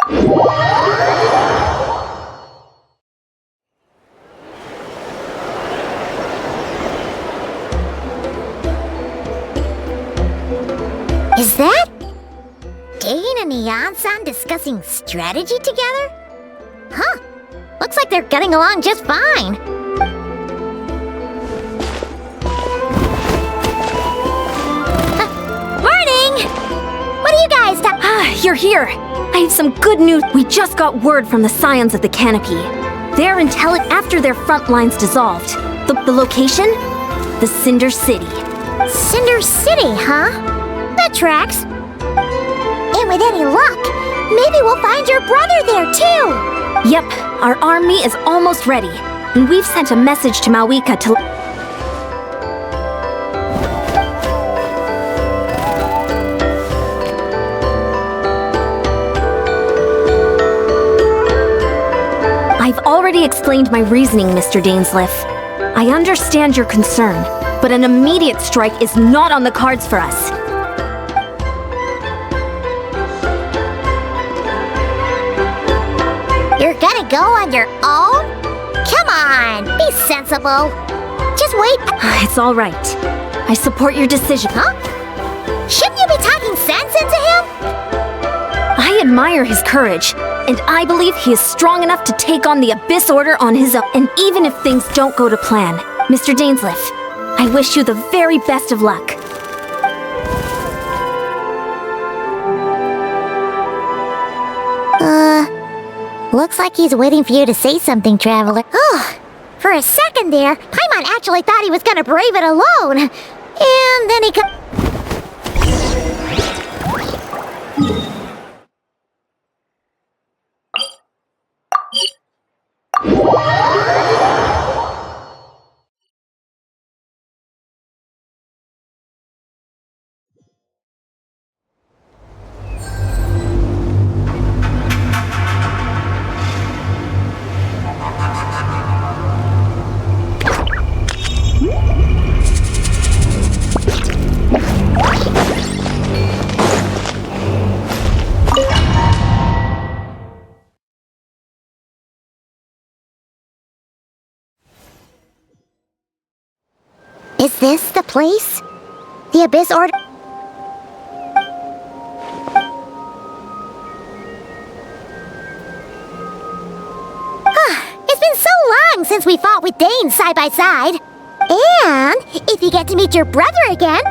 Is that Dane and Neon-san discussing strategy together? Huh. Looks like they're getting along just fine. Morning! What are you guys You're here. I have some good news. We just got word from the Scions of the Canopy. They're after their front lines dissolved. The location? The Cinder City. Cinder City, huh? That tracks. And with any luck, maybe we'll find your brother there too. Yep, our army is almost ready. And we've sent a message to Mawika to... I've already explained my reasoning, Mr. Dainsleif. I understand your concern, but an immediate strike is not on the cards for us. You're gonna go on your own? Come on, be sensible. Just wait. It's all right. I support your decision. Huh? Shouldn't you be talking sense into him? I admire his courage, and I believe he is strong enough to take on the Abyss Order on his own. And even if things don't go to plan, Mr. Dainsleif, I wish you the very best of luck. Looks like he's waiting for you to say something, Traveler. Oh, for a second there, Paimon actually thought he was gonna brave it alone. And then he Is this the place? The Abyss Order? It's been so long since we fought with Dane side by side. And if you get to meet your brother again...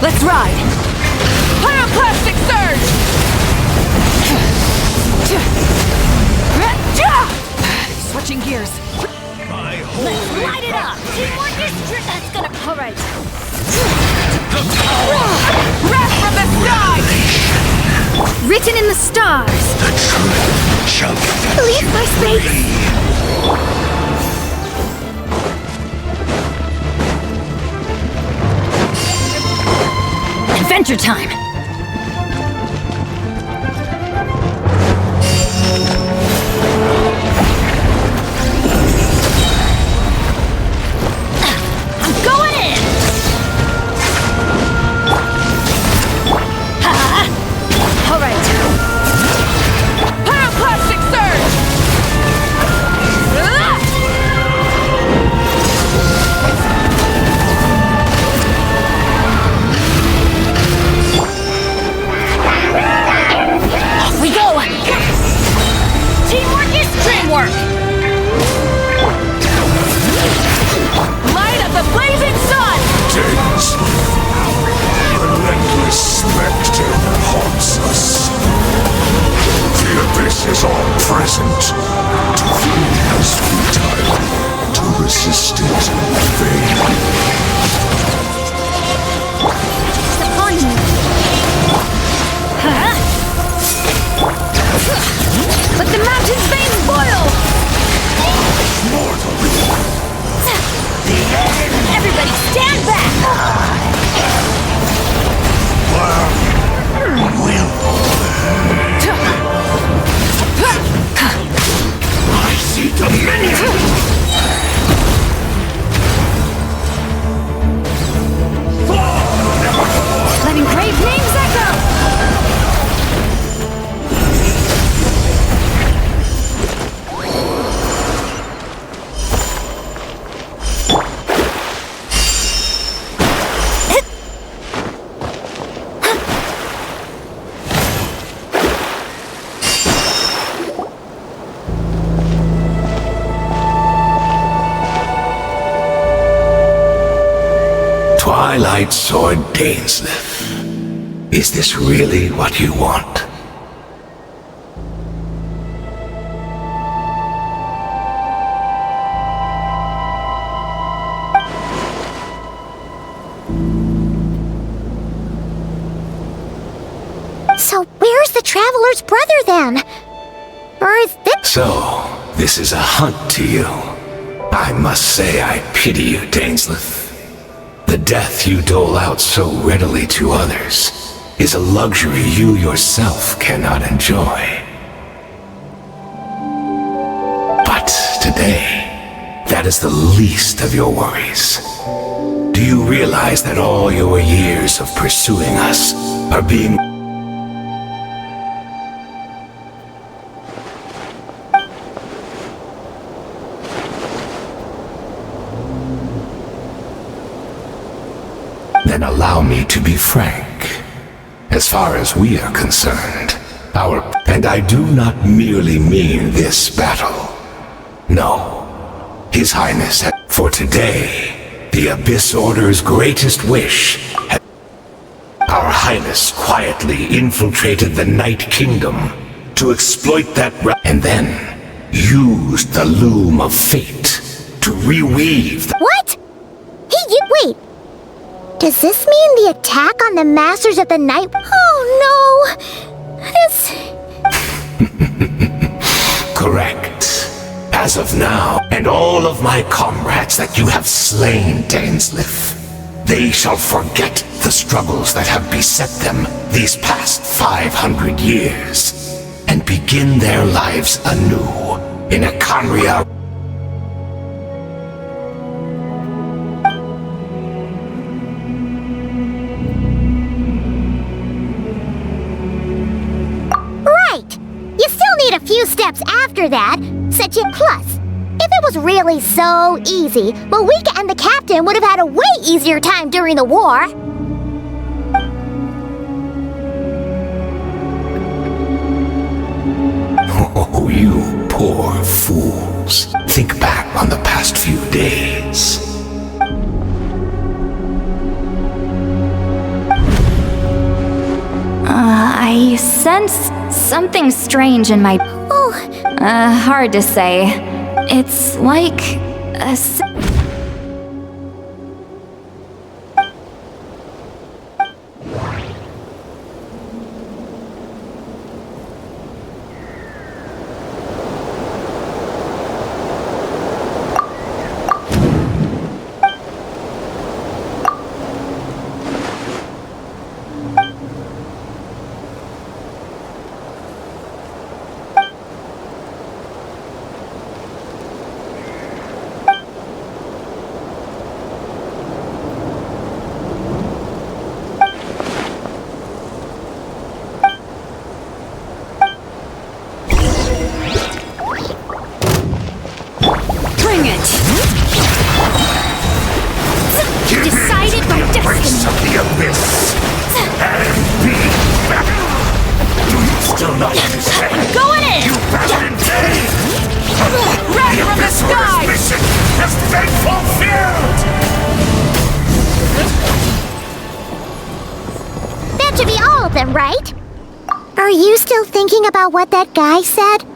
Let's ride! Pyroclastic surge! Switching gears. Let's light it up! Teamwork is strict. That's gonna. All right. Wrath from the sky! Written in the stars. The truth shall Leave my space. Adventure time. Going in! All right. Pyroclastic surge! Off we go! Teamwork is dreamwork! Light of the blazing sun! days. Relentless specter that haunts us. The abyss is all present. To flee as futile. To resist it vain. It's upon you. Huh? Let the mountain's veins boil! Mortal. Everybody stand back! I see dominion. Let engraved names echo! Twilight Sword Dainsleif. Is this really what you want? So where's the Traveler's brother then? Or is this— So, this is a hunt to you. I must say I pity you, Dainsleif. The death you dole out so readily to others is a luxury you yourself cannot enjoy. But today, that is the least of your worries. Do you realize that all your years of pursuing us are being Then allow me to be frank. As far as we are concerned, and I do not merely mean this battle. No, His Highness, for today, the Abyss Order's greatest wish, Our Highness quietly infiltrated the Night Kingdom to exploit that and then used the loom of fate to reweave the— What? Wait. Does this mean the attack on the Masters of the Night— Oh no! It's— Correct. As of now, and all of my comrades that you have slain, Dainsleif, they shall forget the struggles that have beset them these past 500 years, and begin their lives anew in Akanria. right! You still need a few steps after that, such as— Plus, if it was really so easy, Malika and the captain would have had a way easier time during the war. Oh, you poor fools. Think back on the past few days. I sense something strange in my... Oh, hard to say. It's like a... Bring it! Decided by Embrace destiny! of the abyss and be back. Do you still not understand? Going in! You bastard day! Wreck The from the Abyss sky! Order's mission has been fulfilled! that should be all of them, right? Are you still thinking about what that guy said?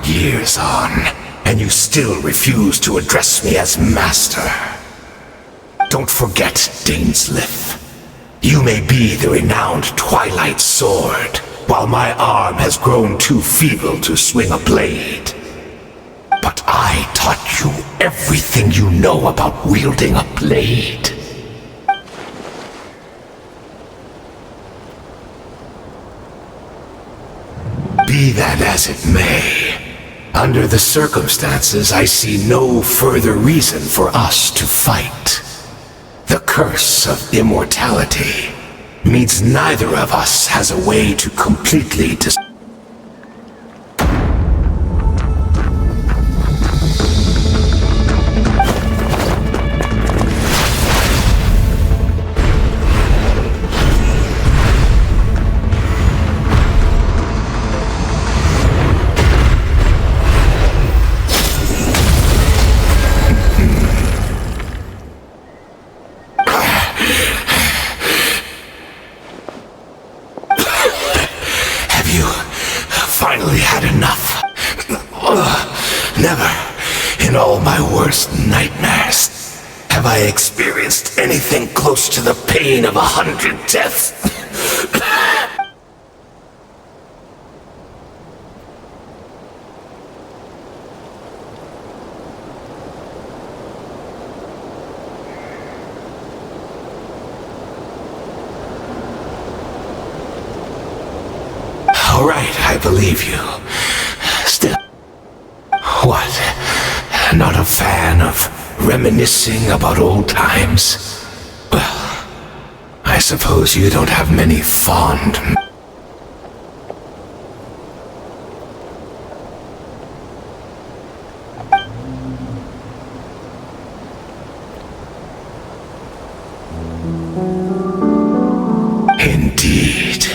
Years on, and you still refuse to address me as master. Don't forget, Dainsleif. You may be the renowned Twilight Sword, while my arm has grown too feeble to swing a blade. But I taught you everything you know about wielding a blade. Be that as it may, under the circumstances, I see no further reason for us to fight. The curse of immortality means neither of us has a way to completely finally had enough. Never, in all my worst nightmares, have I experienced anything close to the pain of 100 deaths. All right, I believe you. Still... What? Not a fan of reminiscing about old times? Well, I suppose you don't have many fond... Indeed.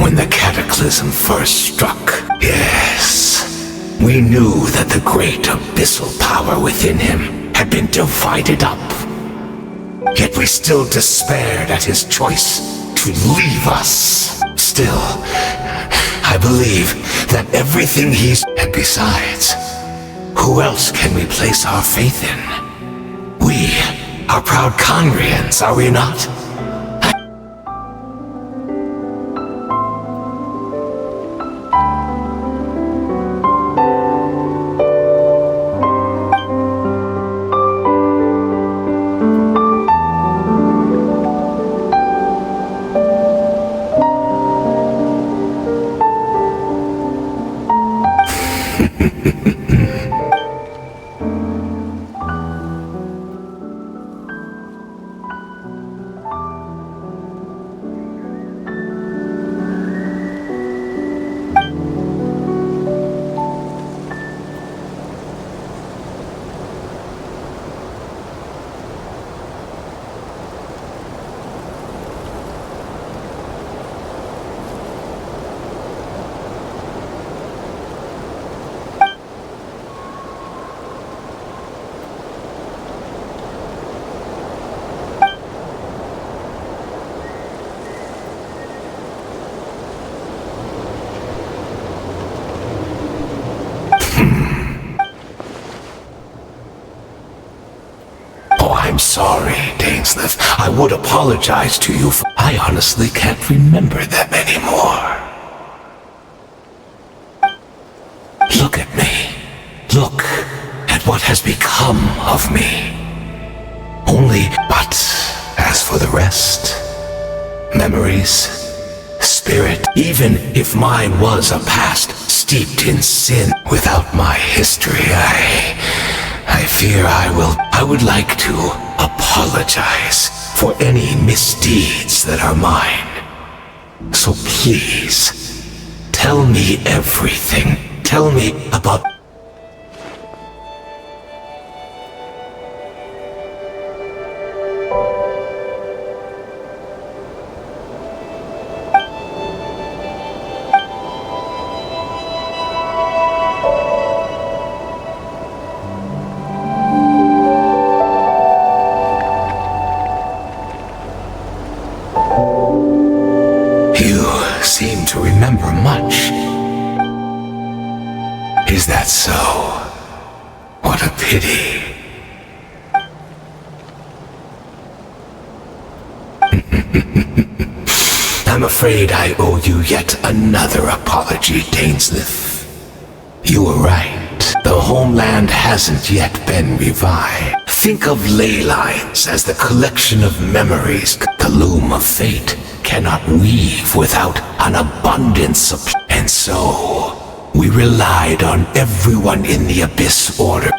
When the cataclysm first struck, yes, we knew that the great abyssal power within him had been divided up. Yet we still despaired at his choice to leave us. Still, I believe that everything he's... And besides, who else can we place our faith in? We are proud Conrians, are we not? I'm sorry, Dainsleif. I would apologize to you for... I honestly can't remember them anymore. Look at me. Look at what has become of me. But as for the rest, memories, spirit, even if mine was a past steeped in sin, without my history, I fear I would like to apologize for any misdeeds that are mine. So please, tell me everything. Tell me about... seem to remember much. Is that so? What a pity. I'm afraid I owe you yet another apology, Dainsleif. You were right. The homeland hasn't yet been revived. Think of ley lines as the collection of memories. The loom of fate cannot weave without an abundance of... And so, we relied on everyone in the Abyss Order.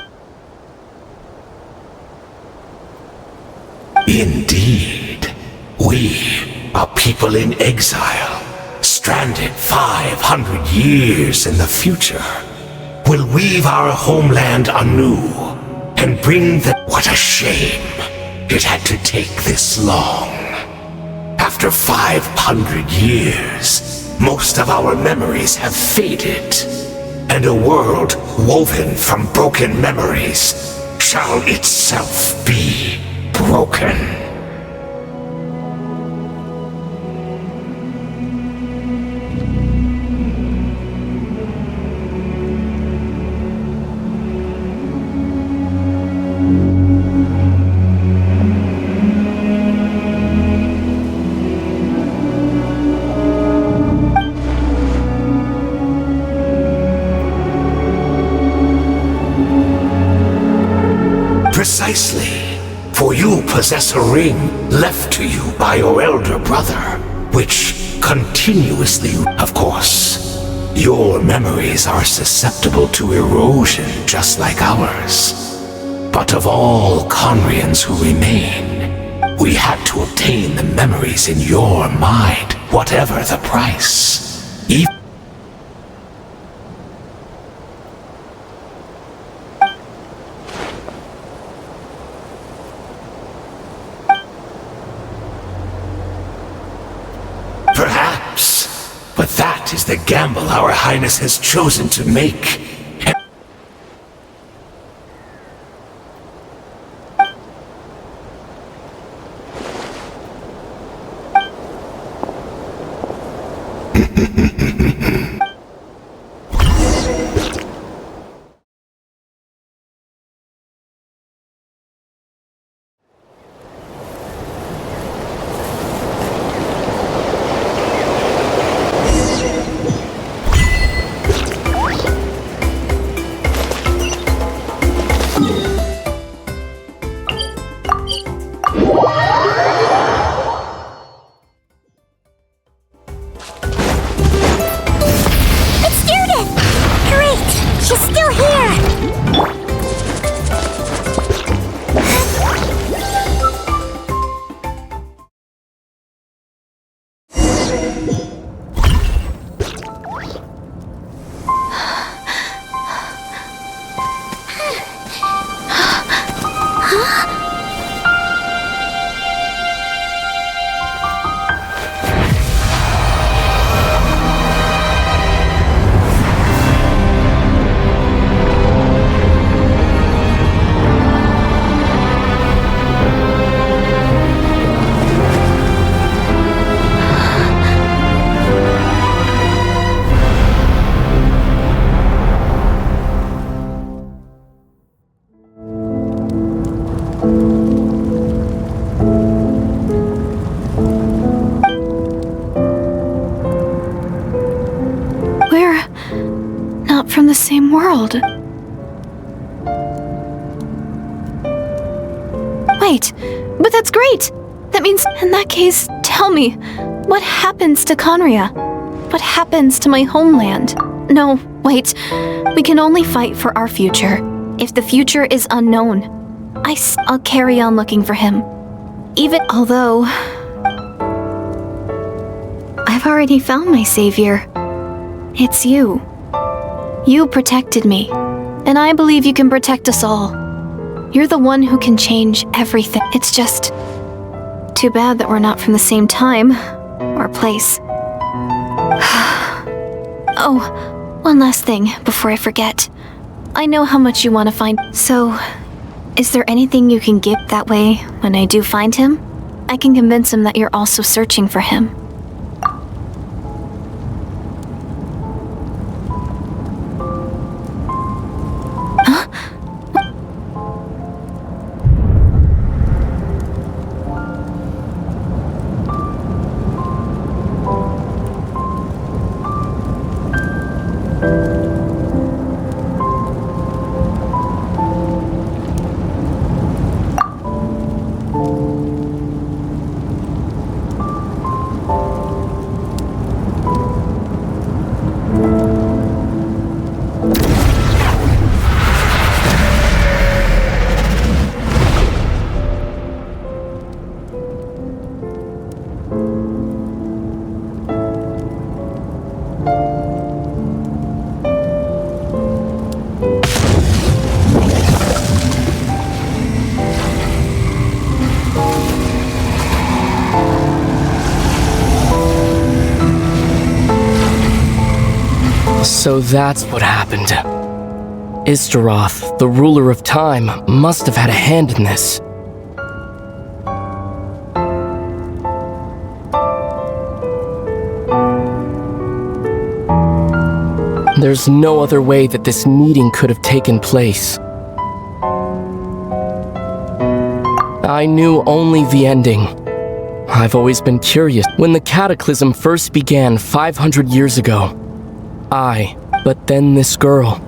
Indeed, we are people in exile, stranded 500 years in the future. Will weave our homeland anew and bring the... What a shame it had to take this long. After 500 years, most of our memories have faded, and a world woven from broken memories shall itself be broken. Precisely, for you possess a ring left to you by your elder brother, which continuously, of course, your memories are susceptible to erosion just like ours. But of all Conrians who remain, we had to obtain the memories in your mind, whatever the price. Even perhaps, but that is the gamble our Highness has chosen to make. not from the same world. Wait, but that's great! That means, in that case, tell me, what happens to Conria? What happens to my homeland? No, wait. We can only fight for our future. If the future is unknown, I'll carry on looking for him. Even although I've already found my savior. It's you. You protected me, and I believe you can protect us all. You're the one who can change everything. It's just too bad that we're not from the same time or place. Oh, one last thing before I forget. I know how much you want to find, so is there anything you can give that way when I do find him? I can convince him that you're also searching for him. So that's what happened. Istaroth, the ruler of time, must have had a hand in this. There's no other way that this meeting could have taken place. I knew only the ending. I've always been curious. When the cataclysm first began 500 years ago, but then this girl,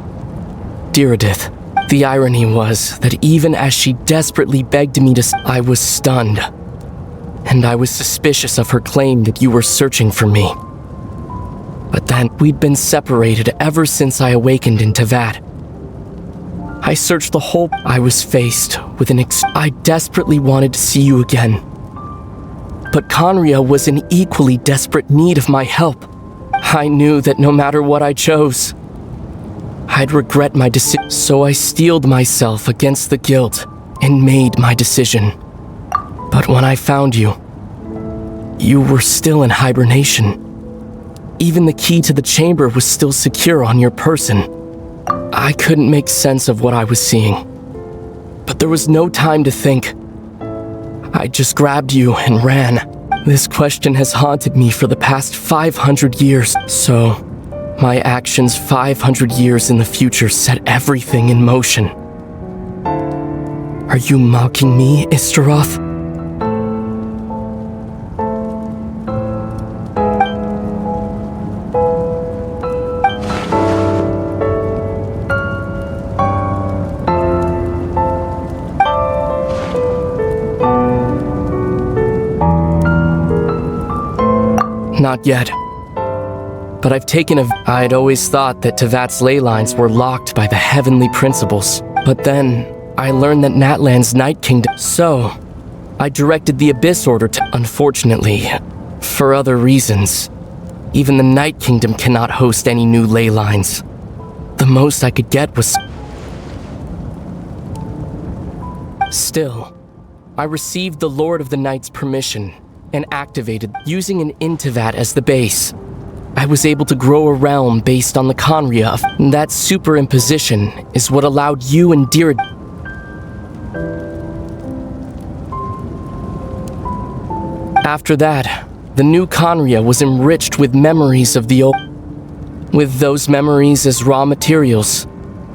Diridith. The irony was that even as she desperately begged me to, I was stunned. And I was suspicious of her claim that you were searching for me. But then, we'd been separated ever since I awakened in Tevat. I searched the whole... I was faced with I desperately wanted to see you again. But Conria was in equally desperate need of my help. I knew that no matter what I chose, I'd regret my decision. So I steeled myself against the guilt and made my decision. But when I found you, you were still in hibernation. Even the key to the chamber was still secure on your person. I couldn't make sense of what I was seeing. But there was no time to think. I just grabbed you and ran. This question has haunted me for the past 500 years. So, my actions 500 years in the future set everything in motion. Are you mocking me, Istaroth? Not yet. But I've taken I'd always thought that Tevat's ley lines were locked by the heavenly principles. But then, I learned that Natlan's Night Kingdom... So, I directed the Abyss Order to... Unfortunately, for other reasons, even the Night Kingdom cannot host any new ley lines. The most I could get was... Still, I received the Lord of the Night's permission and activated, using an Intivat as the base. I was able to grow a realm based on the Conria of... That superimposition is what allowed you and Dirid... After that, the new Conria was enriched with memories of the old... With those memories as raw materials,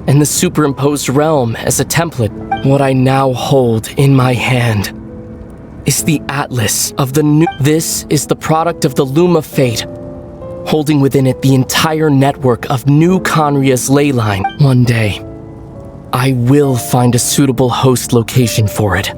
and the superimposed realm as a template, what I now hold in my hand is the Atlas of the new... This is the product of the Loom of Fate, holding within it the entire network of New Conria's ley line. One day, I will find a suitable host location for it.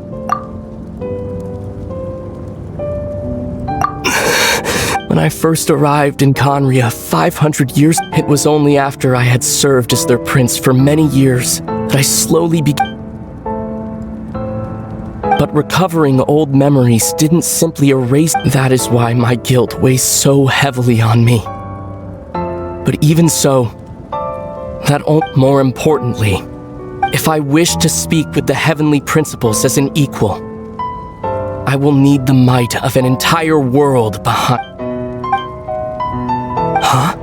When I first arrived in Conria 500 years, it was only after I had served as their prince for many years that I slowly began. But recovering old memories didn't simply erase. That is why my guilt weighs so heavily on me. But even so, more importantly, if I wish to speak with the heavenly principles as an equal, I will need the might of an entire world behind. Huh?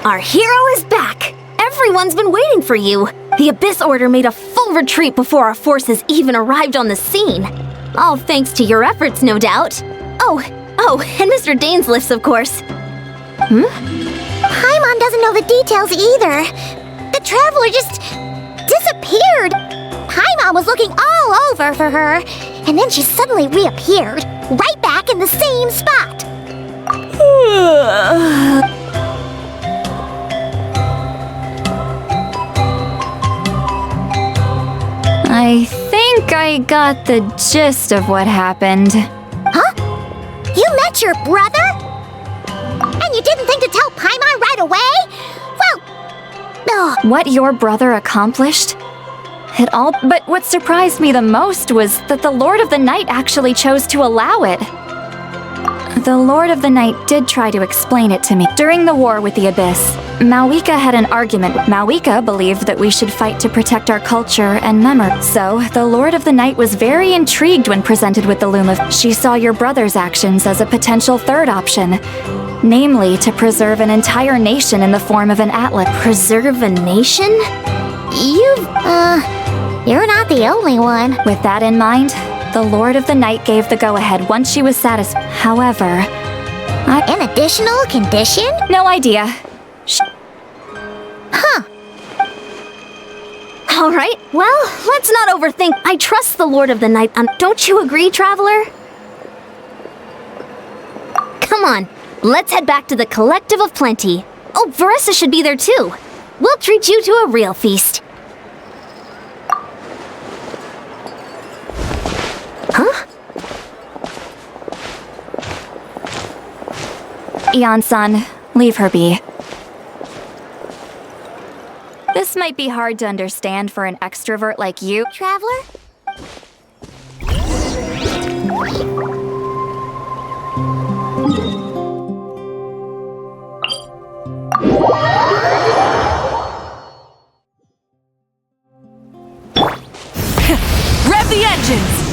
Our hero is back! Everyone's been waiting for you! The Abyss Order made a full retreat before our forces even arrived on the scene. All thanks to your efforts, no doubt. Oh, and Mr. Dainsliff's, of course. Paimon doesn't know the details either. The traveler just disappeared. Paimon was looking all over for her, and then she suddenly reappeared, right back in the same spot. I think I got the gist of what happened. Huh? You met your brother? And you didn't think to tell Paimon right away? Well, What your brother accomplished? But what surprised me the most was that the Lord of the Night actually chose to allow it. The Lord of the Night did try to explain it to me. During the war with the Abyss, Malwika had an argument. Malwika believed that we should fight to protect our culture and memory. So, the Lord of the Night was very intrigued when presented with the loom of... She saw your brother's actions as a potential third option. Namely, to preserve an entire nation in the form of an atlas. Preserve a nation? you're not the only one. With that in mind, the Lord of the Night gave the go-ahead once she was satisfied. However, An additional condition? no idea. Huh. Alright, well, let's not overthink. I trust the Lord of the Night. Don't you agree, Traveler? Come on, let's head back to the Collective of Plenty. Oh, Veressa should be there too. We'll treat you to a real feast. Huh? Eon-san, leave her be. This might be hard to understand for an extrovert like you. Traveler? Rev the engines!